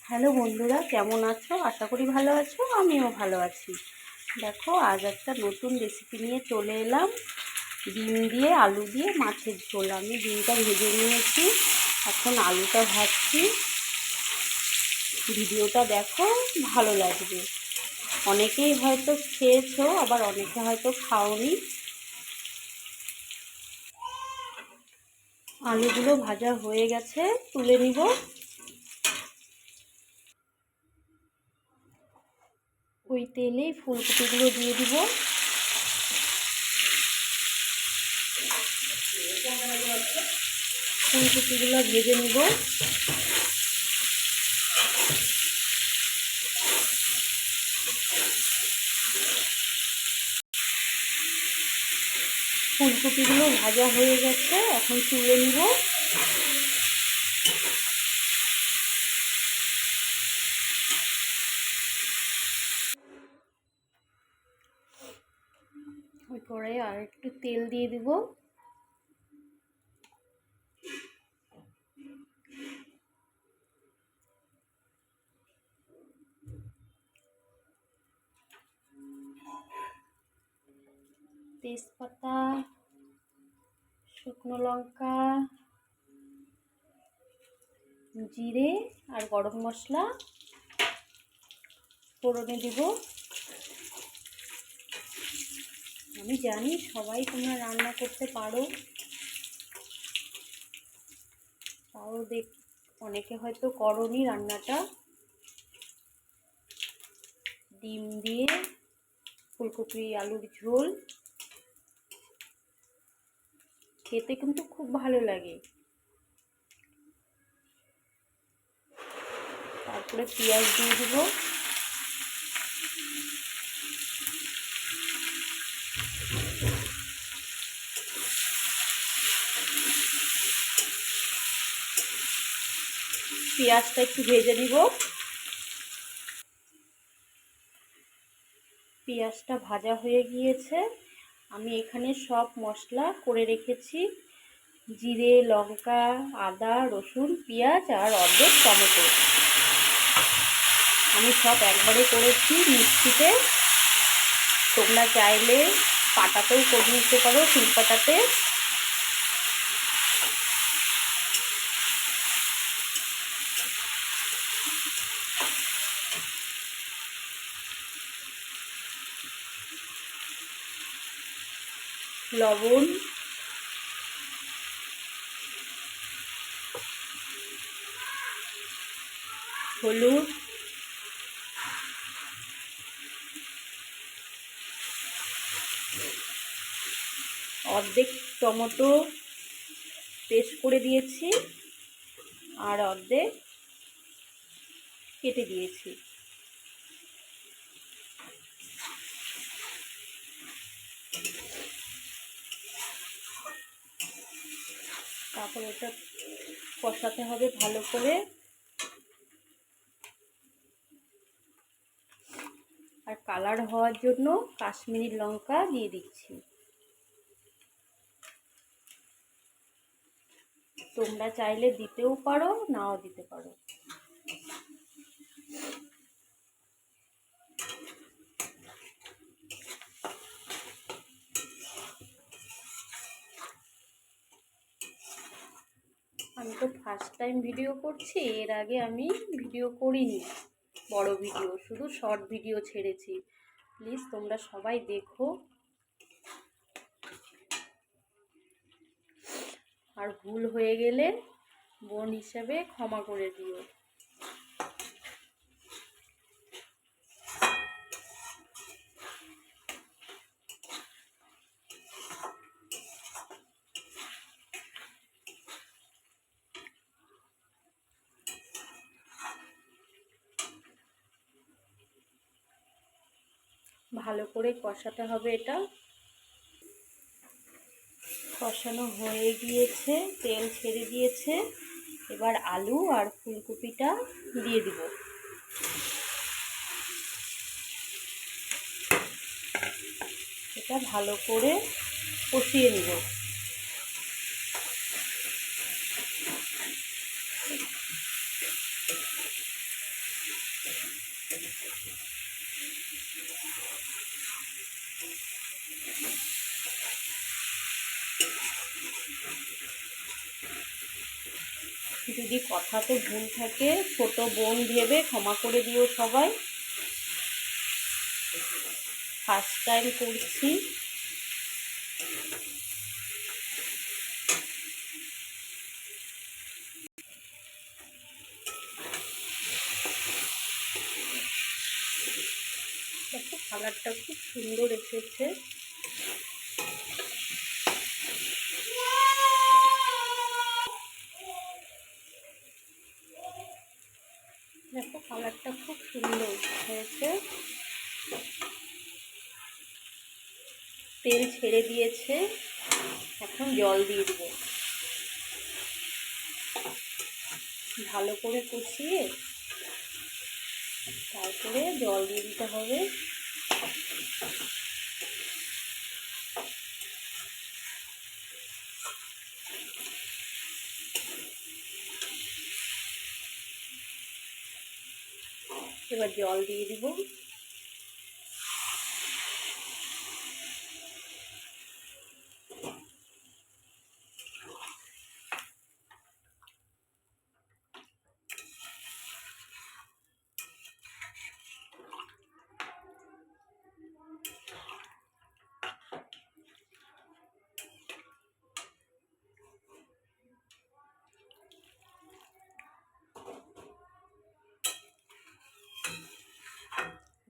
Hello বন্ধুরা, কেমন আছো? আশা করি ভালো আছো। আমিও ভালো আছি। দেখো, আজ একটা নতুন রেসিপি নিয়ে চলে এলাম। ডিম দিয়ে আলু দিয়ে মাছের ঝোল। আমি ডিমটা ভেজে নিয়েছি, এখন আলুটা ভাজছি। ভিডিওটা দেখো, ভালো লাগবে। অনেকেই হয়তো খেয়েছো, আবার অনেকে হয়তো খাওনি। আলুগুলো ভাজা হয়ে গেছে, তুলে নিব। ওই তেলেই ফুলকপিগুলো দিয়ে দিব। ফুলকপিগুলো ভেজে নিব। ফুলকপিগুলো ভাজা হয়ে গেছে, এখন তুলে নিব। ওই কড়াইয়ে আর একটু তেল দিয়ে দিব। তেজপাতা, শুকনো লঙ্কা, জিরে আর গরম মশলা ফোড়নে দিব। আমি জানি সবাই তোমরা রান্না করতে পারো, তাও অনেকে হয়তো করোনি রান্নাটা। ডিম দিয়ে ফুলকপি আলুর ঝোল খেতে কিন্তু খুব ভালো লাগে। তারপরে পেঁয়াজ দিয়ে দিব। পেঁয়াজটা একটু ভেজে নিব। পেঁয়াজটা ভাজা হয়ে গিয়েছে। আমি এখানে সব মশলা করে রেখেছি। জিরে, লঙ্কা, আদা, রসুন, পেঁয়াজ আর অর্ধেক টমেটো। আমি সব একবারে করেছি মিক্সিতে। তোমরা চাইলে পাটাতেও করে নিতে পারো, শিলপাটাতে। লবণ, হলুদ, অর্ধেক টমেটো পেস্ট করে দিয়েছি আর অর্ধেক কেটে দিয়েছি। তারপর এটা কষাতে হবে ভালো করে। আর কালার হওয়ার জন্য কাশ্মীরি লঙ্কা দিয়ে দিচ্ছি। তোমরা চাইলে দিতেও পারো, নাও দিতে পারো। আমি তো ফার্স্ট টাইম ভিডিও করছি, এর আগে আমি ভিডিও করিনি বড় ভিডিও, শুধু শর্ট ভিডিও ছেড়েছি। প্লিজ তোমরা সবাই দেখো, আর ভুল হয়ে গেলে বোন হিসেবে ক্ষমা করে দিও। ভালো করে কষাতে হবে এটা। কষানো হয়ে গিয়েছে, তেল ছেড়ে দিয়েছে। এবার আলু আর ফুলকপিটা দিয়ে দিব। এটা ভালো করে কষিয়ে নিব। যদি কথাতে ভুল থাকে ছোট বোন ভেবে ক্ষমা করে দিও সবাই। ফার্স্ট টাইম করছি। দেখো কালারটা খুব সুন্দর এসেছে। দেখো কালারটা খুব সুন্দর হয়েছে। তেল ছেড়ে দিয়েছে, এখন জল দিয়ে দেবো। ভালো করে কষিয়ে তারপরে জল দিয়ে দিতে হবে। এবার জল দিয়ে দিব।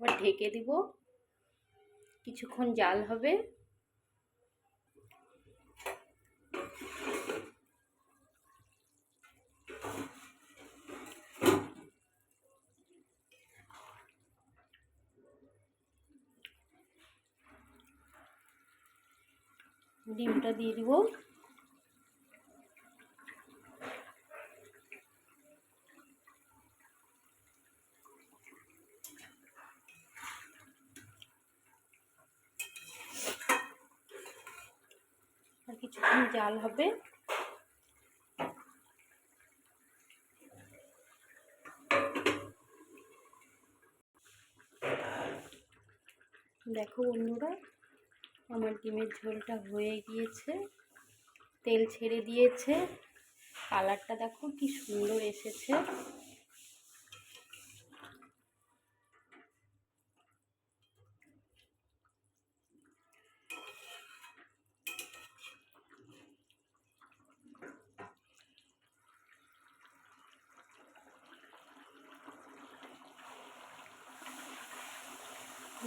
এবার ঢেকে দিব, কিছুক্ষণ জাল হবে। ডিমটা দিয়ে দিব। আর কিছুক্ষণ জাল হবে। দেখো বন্ধুরা, আমার ডিমের ঝোলটা হয়ে গিয়েছে, তেল ছেড়ে দিয়েছে। কালারটা দেখো কি সুন্দর এসেছে।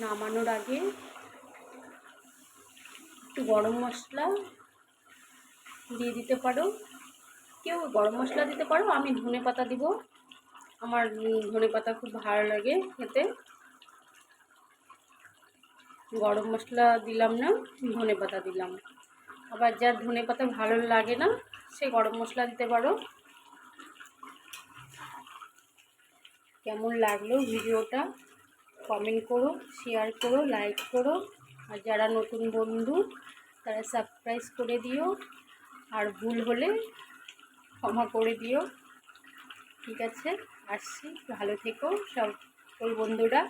নামানোর আগে একটু গরম মশলা দিয়ে দিতে পারো, কেউ গরম মশলা দিতে পারো। আমি ধনেপাতা দিব, আমার ধনেপাতা খুব ভালো লাগে খেতে। গরম মশলা দিলাম না, ধনেপাতা দিলাম। আবার যার ধনেপাতা ভালো লাগে না সে গরম মশলা দিতে পারো। কেমন লাগলো ভিডিওটা কমেন্ট করো, শেয়ার করো, লাইক করো। আর যারা নতুন বন্ধু তারা সাবস্ক্রাইব করে দিও। আর ভুল হলে ক্ষমা করে দিও। ঠিক আছে, আসছি। ভালো থেকো সকল বন্ধুরা।